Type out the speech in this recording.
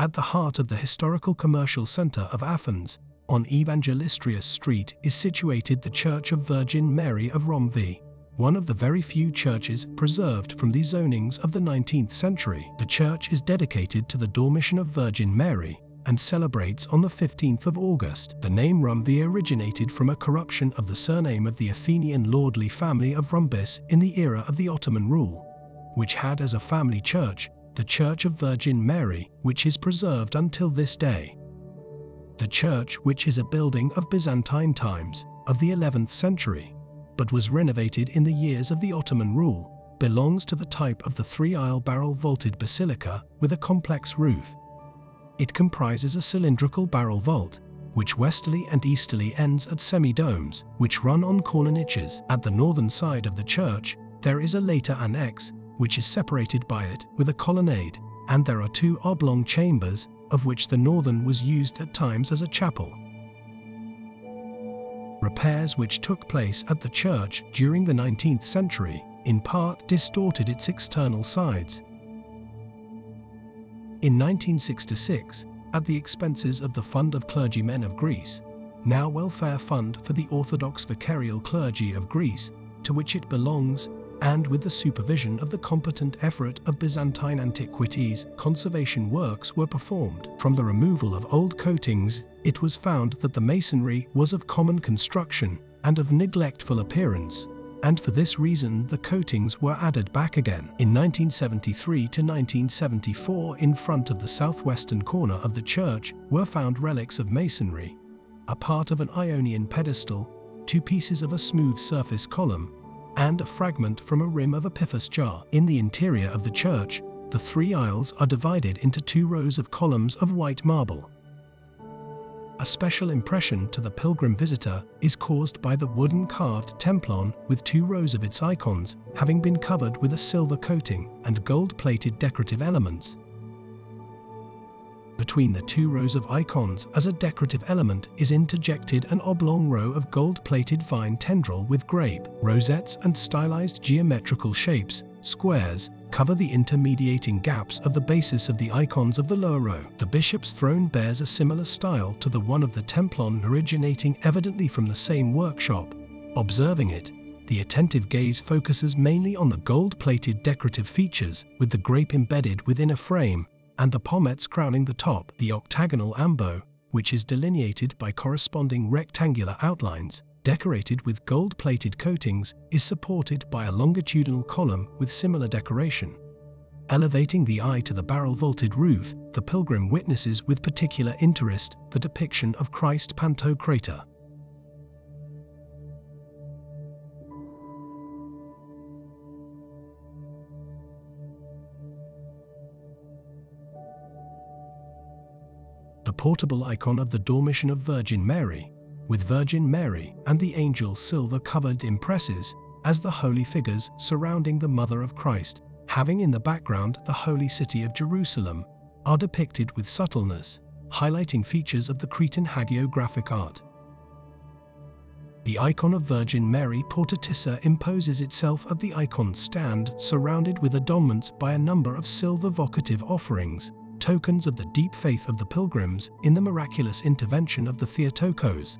At the heart of the historical commercial center of Athens, on Evangelistrius Street, is situated the Church of Virgin Mary of Romvi, one of the very few churches preserved from the zonings of the 19th century. The church is dedicated to the Dormition of Virgin Mary and celebrates on the 15th of August. The name Romvi originated from a corruption of the surname of the Athenian lordly family of Rhombus in the era of the Ottoman rule, which had as a family church the Church of Virgin Mary, which is preserved until this day. The church, which is a building of Byzantine times of the 11th century, but was renovated in the years of the Ottoman rule, belongs to the type of the three-aisle barrel-vaulted basilica with a complex roof. It comprises a cylindrical barrel vault, which westerly and easterly ends at semi-domes, which run on corner niches. At the northern side of the church, there is a later annex, which is separated by it with a colonnade, and there are two oblong chambers, of which the northern was used at times as a chapel. Repairs which took place at the church during the 19th century, in part distorted its external sides. In 1966, at the expenses of the Fund of Clergymen of Greece, now Welfare Fund for the Orthodox Vicarial Clergy of Greece, to which it belongs, and with the supervision of the competent effort of Byzantine antiquities, conservation works were performed. From the removal of old coatings, it was found that the masonry was of common construction and of neglectful appearance, and for this reason the coatings were added back again. In 1973 to 1974, in front of the southwestern corner of the church were found relics of masonry, a part of an Ionian pedestal, two pieces of a smooth surface column, and a fragment from a rim of a Epiphanes jar. In the interior of the church, the three aisles are divided into two rows of columns of white marble. A special impression to the pilgrim visitor is caused by the wooden carved templon with two rows of its icons having been covered with a silver coating and gold-plated decorative elements. Between the two rows of icons as a decorative element is interjected an oblong row of gold-plated vine tendril with grape, rosettes and stylized geometrical shapes, squares, cover the intermediating gaps of the basis of the icons of the lower row. The bishop's throne bears a similar style to the one of the templon, originating evidently from the same workshop. Observing it, the attentive gaze focuses mainly on the gold-plated decorative features with the grape embedded within a frame, and the pomettes crowning the top. The octagonal ambo, which is delineated by corresponding rectangular outlines, decorated with gold-plated coatings, is supported by a longitudinal column with similar decoration. Elevating the eye to the barrel-vaulted roof, the pilgrim witnesses with particular interest the depiction of Christ Pantocrator. The portable icon of the Dormition of Virgin Mary, with Virgin Mary and the angel silver-covered impresses as the holy figures surrounding the Mother of Christ, having in the background the holy city of Jerusalem, are depicted with subtleness, highlighting features of the Cretan hagiographic art. The icon of Virgin Mary Portantissa imposes itself at the icon stand, surrounded with adornments by a number of silver vocative offerings, tokens of the deep faith of the pilgrims in the miraculous intervention of the Theotokos.